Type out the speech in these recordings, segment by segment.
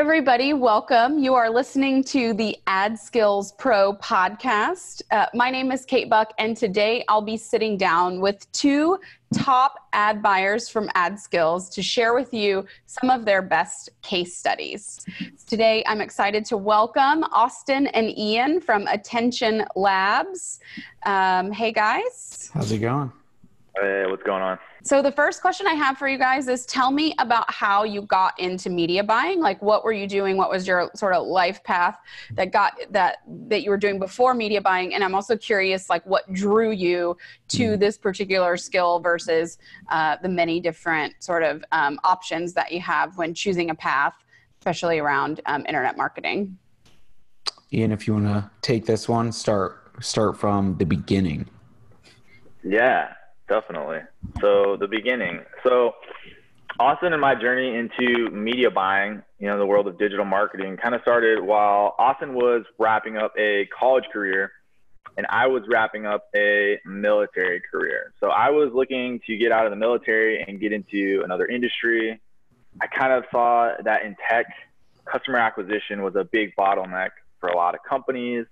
everybody. Welcome. You are listening to the AdSkills Pro podcast. My name is Kate Buck, and today I'll be sitting down with two top ad buyers from AdSkills to share with you some of their best case studies. Today, I'm excited to welcome Austin and Ian from Attention Labs. Hey, guys. How's it going? Hey, what's going on? So the first question I have for you guys is, tell me about how you got into media buying. Like, what were you doing? What was your sort of life path that you were doing before media buying? And I'm also curious, like, what drew you to this particular skill versus the many different sort of options that you have when choosing a path, especially around internet marketing. Ian, if you want to take this one, start from the beginning. Yeah. Definitely. So the beginning. So Austin and my journey into media buying, the world of digital marketing kind of started while Austin was wrapping up a college career and I was wrapping up a military career. So I was looking to get out of the military and get into another industry. I kind of saw that in tech, customer acquisition was a big bottleneck for a lot of companies.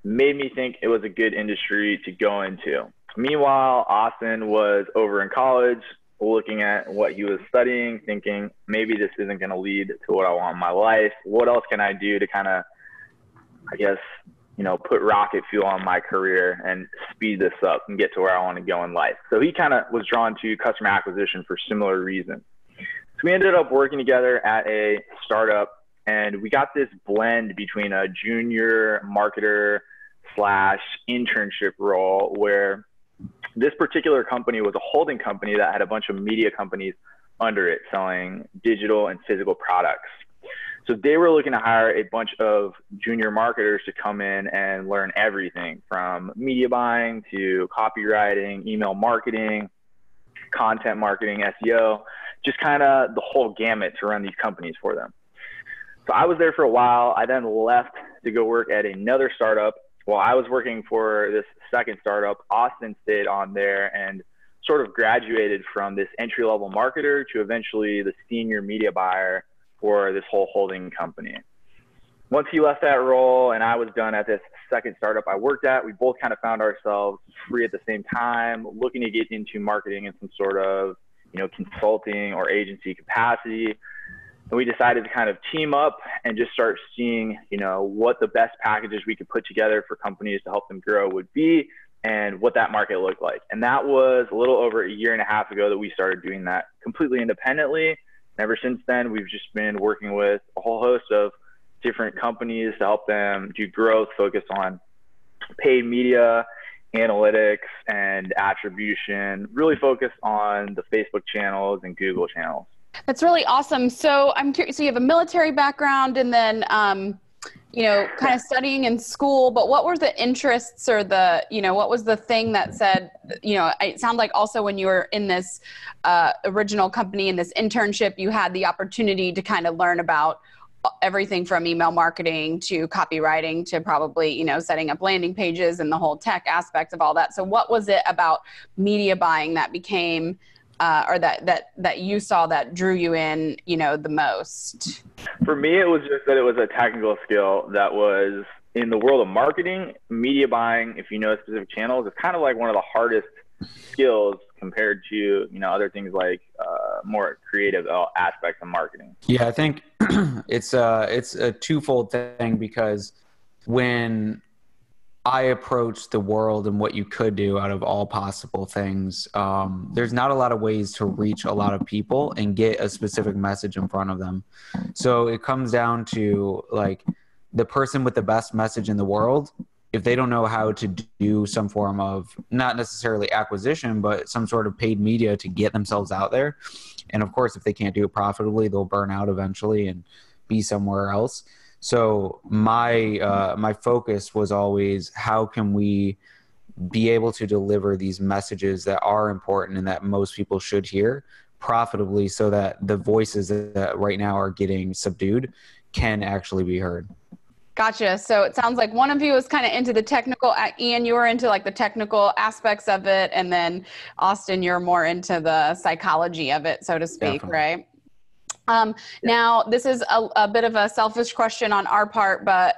Made me think it was a good industry to go into. Meanwhile, Austin was over in college looking at what he was studying, thinking maybe this isn't going to lead to what I want in my life. What else can I do to kind of, put rocket fuel on my career and speed this up and get to where I want to go in life? So he kind of was drawn to customer acquisition for similar reasons. So we ended up working together at a startup, and we got this blend between a junior marketer / internship role where this particular company was a holding company that had a bunch of media companies under it selling digital and physical products. So they were looking to hire a bunch of junior marketers to come in and learn everything from media buying to copywriting, email marketing, content marketing, SEO, just kind of the whole gamut to run these companies for them. So I was there for a while. I then left to go work at another startup. While I was working for this second startup, Austin stayed on there and sort of graduated from this entry-level marketer to eventually the senior media buyer for this whole holding company. Once he left that role and I was done at this second startup I worked at, we both kind of found ourselves free at the same time, looking to get into marketing in some sort of, consulting or agency capacity. And we decided to kind of team up and just start seeing, what the best packages we could put together for companies to help them grow would be and what that market looked like. And that was a little over a year and a half ago that we started doing that completely independently. And ever since then, we've just been working with a whole host of different companies to help them do growth, focus on paid media, analytics, and attribution, really focus on the Facebook channels and Google channels. That's really awesome. So I'm curious, so you have a military background and then, kind of studying in school, but what were the interests or what was the thing that said, it sounded like also when you were in this original company, in this internship, you had the opportunity to kind of learn about everything from email marketing to copywriting to probably, setting up landing pages and the whole tech aspects of all that. So what was it about media buying that became or that you saw that drew you in, the most? For me, it was just that it was a technical skill that was in the world of marketing. Media buying, if you know specific channels, is kind of like one of the hardest skills compared to, other things like more creative aspects of marketing. Yeah, I think it's a twofold thing, because when I approach the world and what you could do out of all possible things, there's not a lot of ways to reach a lot of people and get a specific message in front of them. So it comes down to like the person with the best message in the world, if they don't know how to do some form of not necessarily acquisition, but some sort of paid media to get themselves out there. And of course, if they can't do it profitably, they'll burn out eventually and be somewhere else. So my focus was always, how can we be able to deliver these messages that are important and that most people should hear profitably, so that the voices that right now are getting subdued can actually be heard. Gotcha. So it sounds like one of you was kind of into the technical. Ian, you were into like the technical aspects of it. And then Austin, you're more into the psychology of it, so to speak, Definitely. right? Now, this is a bit of a selfish question on our part, but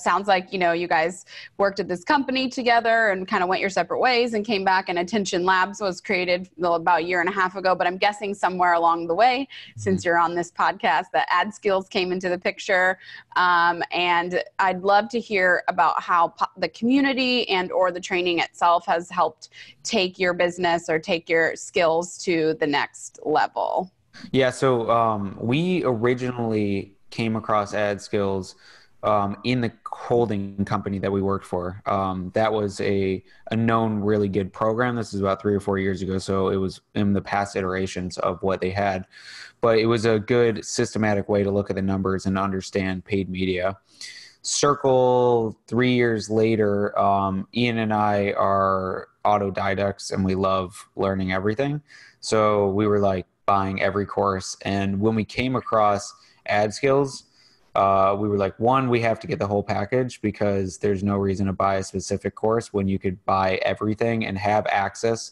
sounds like, you guys worked at this company together and kind of went your separate ways and came back, and Attention Labs was created about a year and a half ago. But I'm guessing somewhere along the way, since you're on this podcast, that AdSkills came into the picture. And I'd love to hear about how the community and or the training itself has helped take your business or take your skills to the next level. Yeah, so we originally came across AdSkills in the holding company that we worked for. That was a known really good program. This is about 3 or 4 years ago, so it was in the past iterations of what they had. But it was a good systematic way to look at the numbers and understand paid media. Circle 3 years later, Ian and I are autodidacts and we love learning everything. So we were like, buying every course. And when we came across AdSkills, we were like, one, we have to get the whole package because there's no reason to buy a specific course when you could buy everything and have access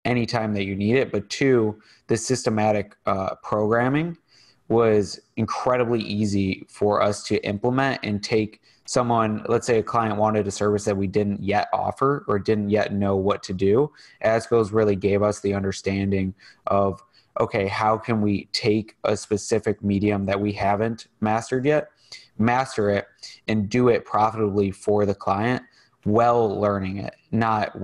anytime that you need it. But two, the systematic programming was incredibly easy for us to implement and take someone, let's say a client wanted a service that we didn't yet offer or didn't yet know what to do. AdSkills really gave us the understanding of, okay, how can we take a specific medium that we haven't mastered yet, master it, and do it profitably for the client while learning it, not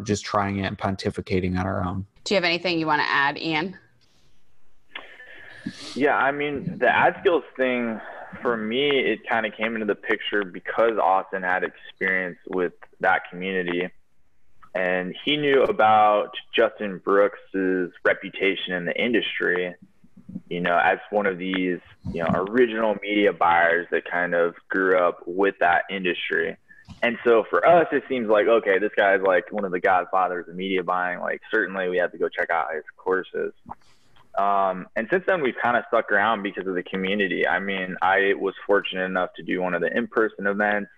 just trying it and pontificating on our own. Do you have anything you want to add, Ian? Yeah, I mean, the AdSkills thing, for me, it kind of came into the picture because Austin had experience with that community. And he knew about Justin Brooks's reputation in the industry, as one of these, original media buyers that kind of grew up with that industry. And so for us, it seems like, okay, this guy's like one of the godfathers of media buying. Like, certainly we have to go check out his courses. And since then, we've kind of stuck around because of the community. I mean, I was fortunate enough to do one of the in-person events,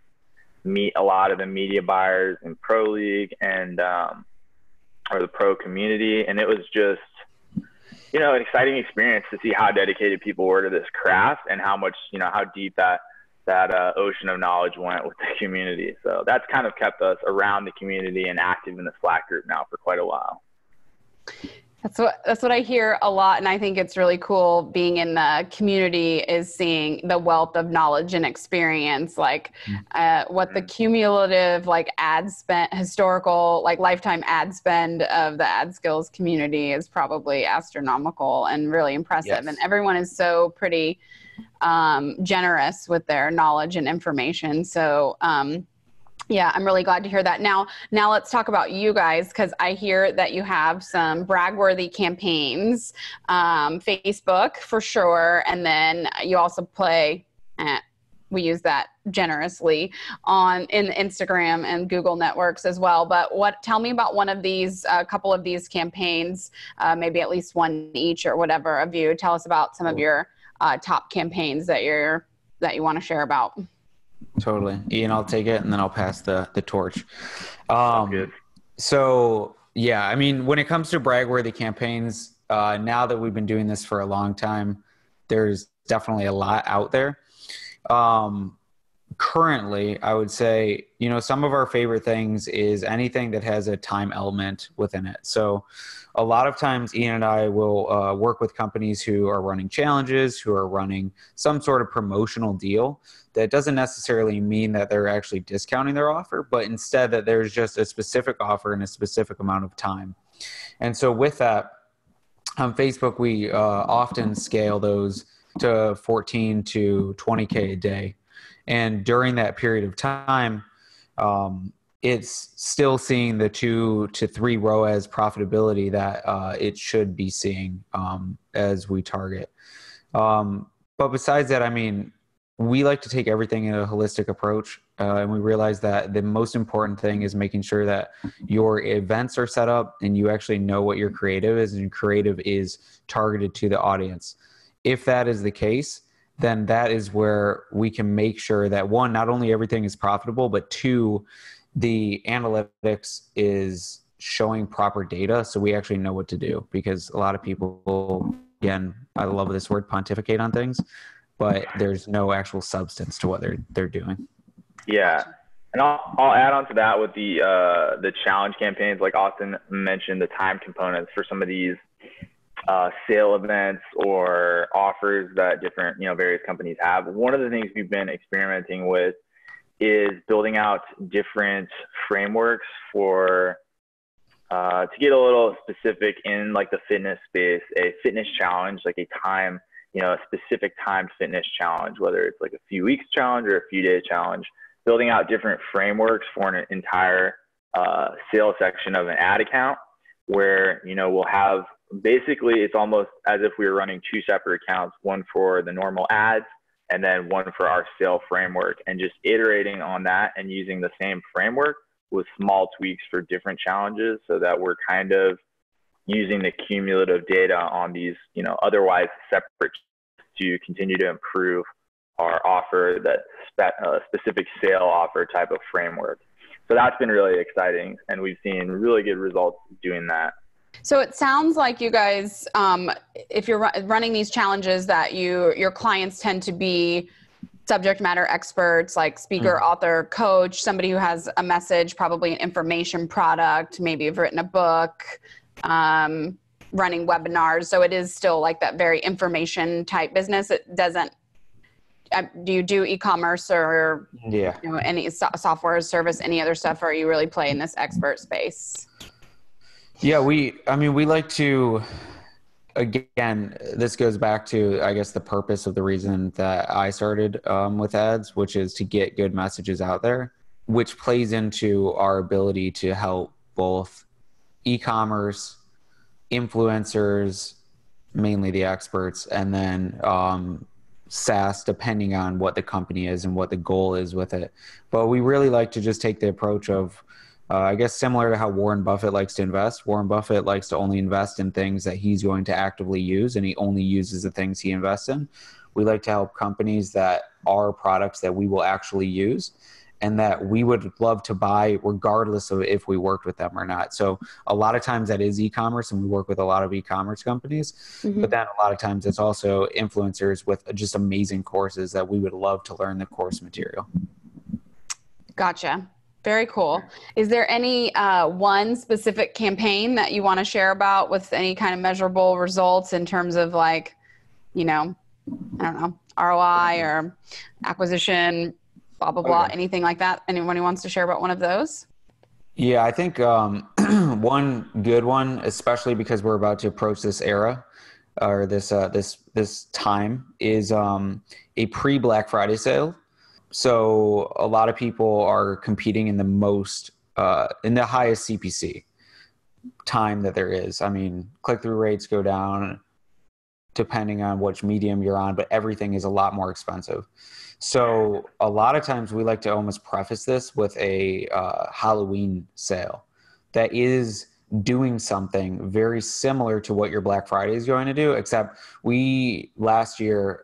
meet a lot of the media buyers in Pro League and or the pro community, and it was just an exciting experience to see how dedicated people were to this craft and how much how deep that ocean of knowledge went with the community. So that's kind of kept us around the community and active in the Slack group now for quite a while. That's what I hear a lot, and I think it's really cool being in the community is seeing the wealth of knowledge and experience, like what the cumulative ad spend, historical lifetime ad spend of the AdSkills community is probably astronomical and really impressive. Yes. And everyone is so pretty generous with their knowledge and information. So yeah, I'm really glad to hear that. Now let's talk about you guys, because I hear that you have some brag-worthy campaigns, Facebook for sure, and then you also play, we use that generously, in Instagram and Google networks as well. But tell me about one of these, a couple of these campaigns, maybe at least one each or whatever of you. Tell us about some of your top campaigns that you want to share about. Totally. Ian, I'll take it and then I'll pass the torch. Good. So yeah, I mean, when it comes to brag-worthy campaigns, now that we've been doing this for a long time, there's definitely a lot out there. Currently, I would say, some of our favorite things is anything that has a time element within it. So a lot of times Ian and I will work with companies who are running challenges, who are running some sort of promotional deal. That doesn't necessarily mean that they're actually discounting their offer, but instead that there's just a specific offer in a specific amount of time. And so with that, on Facebook, we often scale those to 14 to 20K a day. And during that period of time, it's still seeing the 2 to 3 ROAS profitability that it should be seeing as we target. But besides that, I mean, we like to take everything in a holistic approach, and we realize that the most important thing is making sure that your events are set up and you actually know what your creative is, and creative is targeted to the audience. If that is the case, then that is where we can make sure that, one, not only everything is profitable, but two, the analytics is showing proper data so we actually know what to do. Because a lot of people again, I love this word, pontificate on things, but there's no actual substance to what they're doing. Yeah. And I'll add on to that with the challenge campaigns, like Austin mentioned, the time components for some of these sale events or offers that different, various companies have. One of the things we've been experimenting with is building out different frameworks for, to get a little specific in like the fitness space, a fitness challenge, like a time, a specific time fitness challenge, whether it's like a few weeks challenge or a few days challenge, building out different frameworks for an entire sales section of an ad account where, we'll have basically, it's almost as if we were running two separate accounts, one for the normal ads and then one for our sale framework, and just iterating on that and using the same framework with small tweaks for different challenges so that we're kind of using the cumulative data on these, otherwise separate to continue to improve our offer, that specific sale offer type of framework. So that's been really exciting, and we've seen really good results doing that. So it sounds like you guys, if you're running these challenges, that your clients tend to be subject matter experts, like speaker, author, coach, somebody who has a message, probably an information product, maybe you've written a book, running webinars. So it is still like that very information type business. It doesn't, do you do e-commerce or any software as service, any other stuff, or you really play in this expert space? Yeah, we like to, again, this goes back to, I guess, the purpose of the reason that I started with ads, which is to get good messages out there, which plays into our ability to help both e-commerce, influencers, mainly the experts, and then SaaS, depending on what the company is and what the goal is with it. But we really like to just take the approach of, I guess, similar to how Warren Buffett likes to invest. Warren Buffett likes to only invest in things that he's going to actively use, and he only uses the things he invests in. We like to help companies that are products that we will actually use and that we would love to buy regardless of if we worked with them or not. So a lot of times that is e-commerce, and we work with a lot of e-commerce companies, but then a lot of times it's also influencers with just amazing courses that we would love to learn the course material. Gotcha. Very cool. Is there any one specific campaign that you want to share about with any kind of measurable results in terms of like, I don't know, ROI or acquisition, blah, blah, blah, anything like that? Anyone who wants to share about one of those? Yeah, I think one good one, especially because we're about to approach this era or this time, is a pre-Black Friday sale. So a lot of people are competing in the highest CPC time that there is. I mean, click-through rates go down depending on which medium you're on, but everything is a lot more expensive. So a lot of times we like to almost preface this with a Halloween sale that is doing something very similar to what your Black Friday is going to do, except we last year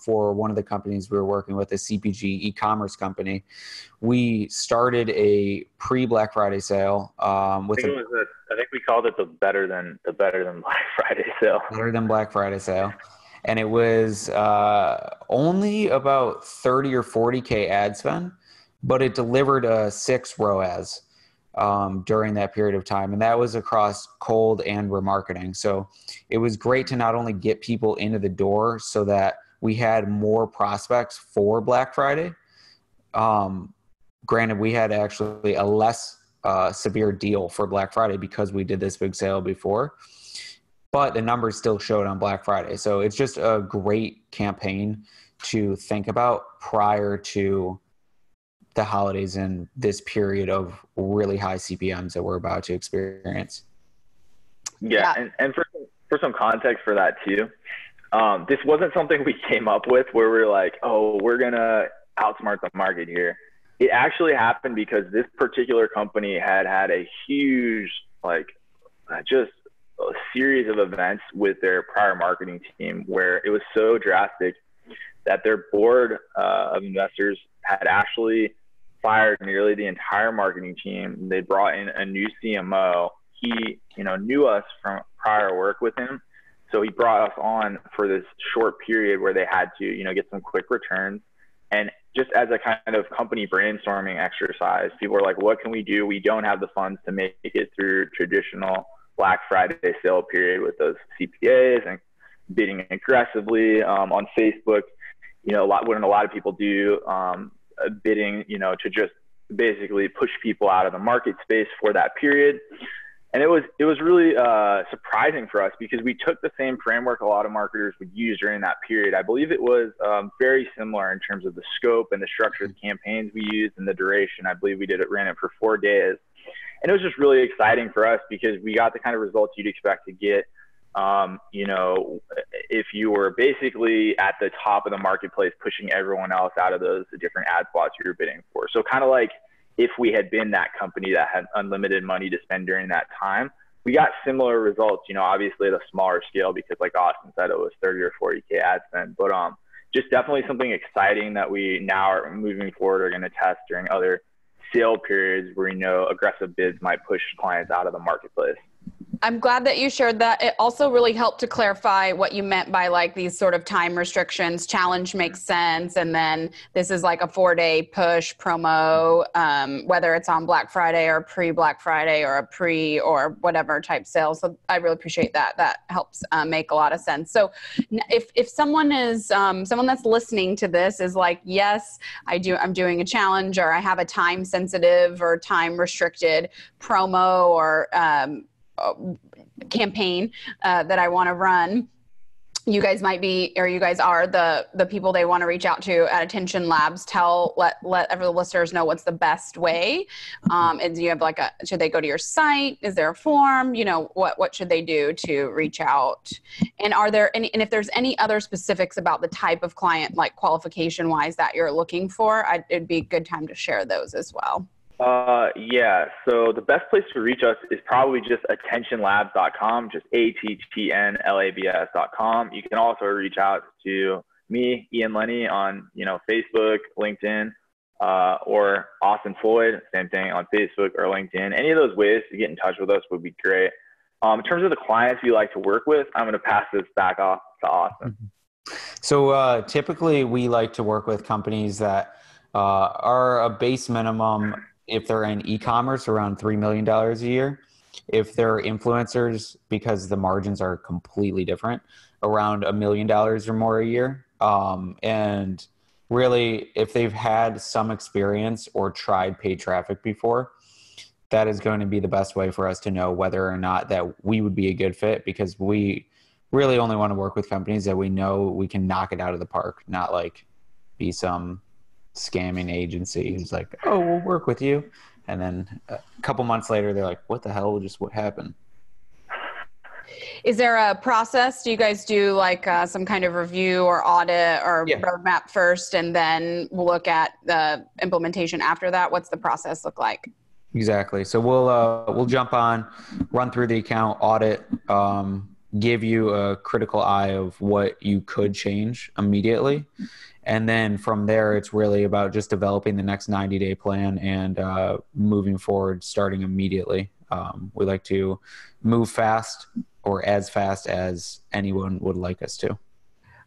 for one of the companies we were working with, a CPG e-commerce company, we started a pre-Black Friday sale. I think we called it the better than Black Friday sale. Better than Black Friday sale. And it was only about 30 or 40K ad spend, but it delivered a 6 ROAS during that period of time. And that was across cold and remarketing. So it was great to not only get people into the door so that we had more prospects for Black Friday. Granted, we had actually a less severe deal for Black Friday because we did this big sale before, but the numbers still showed on Black Friday. So it's just a great campaign to think about prior to the holidays and this period of really high CPMs that we're about to experience. Yeah. And for some context for that too, this wasn't something we came up with where we're like, oh, we're going to outsmart the market here. It actually happened because this particular company had a huge, just a series of events with their prior marketing team where it was so drastic that their board of investors had actually fired nearly the entire marketing team. They brought in a new CMO. He, knew us from prior work with him, So he brought us on for this short period where they had to, you know, get some quick returns. And just as a kind of company brainstorming exercise, people were like, what can we do? We don't have the funds to make it through traditional Black Friday sale period with those CPAs and bidding aggressively on Facebook. You know, what a lot of people do, bidding, you know, to just basically push people out of the market space for that period. And it was really surprising for us because we took the same framework a lot of marketers would use during that period. I believe it was very similar in terms of the scope and the structure of the campaigns we used and the duration. I believe ran it for 4 days. And it was just really exciting for us because we got the kind of results you'd expect to get, you know, if you were basically at the top of the marketplace pushing everyone else out of those different ad spots you were bidding for. So kind of like if we had been that company that had unlimited money to spend during that time, we got similar results, you know, obviously at a smaller scale because like Austin said, it was 30 or 40K ad spend, but just definitely something exciting that we now are moving forward are going to test during other sale periods where, you know, aggressive bids might push clients out of the marketplace. I'm glad that you shared that. It also really helped to clarify what you meant by like these sort of time restrictions. Challenge makes sense. And then this is like a 4-day push promo, whether it's on Black Friday or pre-Black Friday or a pre or whatever type sale. So I really appreciate that. That helps make a lot of sense. So if someone is, someone that's listening to this is like, yes, I'm doing a challenge, or I have a time sensitive or time restricted promo or, campaign that I want to run, you guys might be, or you guys are the people they want to reach out to at Attention Labs. Let every listeners know what's the best way. And do you have like should they go to your site? Is there a form? You know, what should they do to reach out? And are there any, and if there's any other specifics about the type of client, like qualification wise, that you're looking for, it'd be a good time to share those as well. Yeah. So the best place to reach us is probably just attentionlabs.com, just ATTNLABS.com. You can also reach out to me, Ian Lenny, on, you know, Facebook, LinkedIn, or Austin Floyd, same thing on Facebook or LinkedIn. Any of those ways to get in touch with us would be great. In terms of the clients we like to work with, I'm going to pass this back off to Austin. So typically we like to work with companies that are a base minimum, if they're in e-commerce, around $3 million a year. If they're influencers, because the margins are completely different, around $1 million or more a year. And really, if they've had some experience or tried paid traffic before, that is going to be the best way for us to know whether or not that we would be a good fit, because we really only want to work with companies that we know we can knock it out of the park, not like be some scamming agency who's like, oh, we'll work with you, and then a couple months later they're like, what the hell just what happened? Is there a process? Do you guys do like some kind of review or audit or roadmap first, and then we'll look at the implementation after that? What's the process look like? Exactly. So we'll jump on, run through the account, audit, give you a critical eye of what you could change immediately. And then from there, it's really about just developing the next 90-day plan and moving forward, starting immediately. We like to move fast, or as fast as anyone would like us to.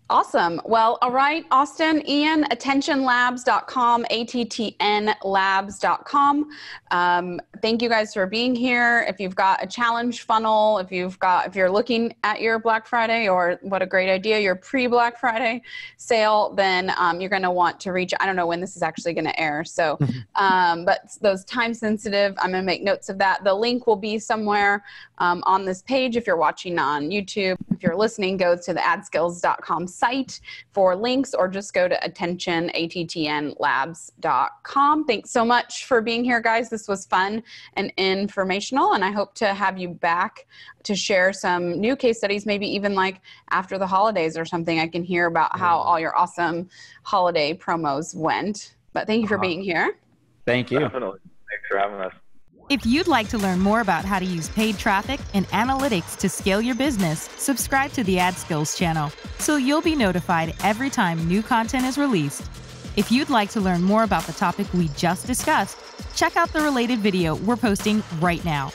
Awesome. Well, all right, Austin, Ian, attentionlabs.com, ATTNlabs.com. Thank you guys for being here. If you've got a challenge funnel, if you're looking at your Black Friday, or what a great idea, your pre-Black Friday sale, then you're going to want to reach, I don't know when this is actually going to air. So, but those time sensitive, I'm going to make notes of that. The link will be somewhere on this page. If you're watching on YouTube, if you're listening, go to the AdSkills.com site for links, or just go to ATTNlabs.com. Thanks so much for being here, guys. This was fun and informational, and I hope to have you back to share some new case studies, maybe even like after the holidays or something. I can hear about how all your awesome holiday promos went. But thank you for being here. Thank you. Definitely. Thanks for having us. If you'd like to learn more about how to use paid traffic and analytics to scale your business, subscribe to the AdSkills channel so you'll be notified every time new content is released. If you'd like to learn more about the topic we just discussed, check out the related video we're posting right now.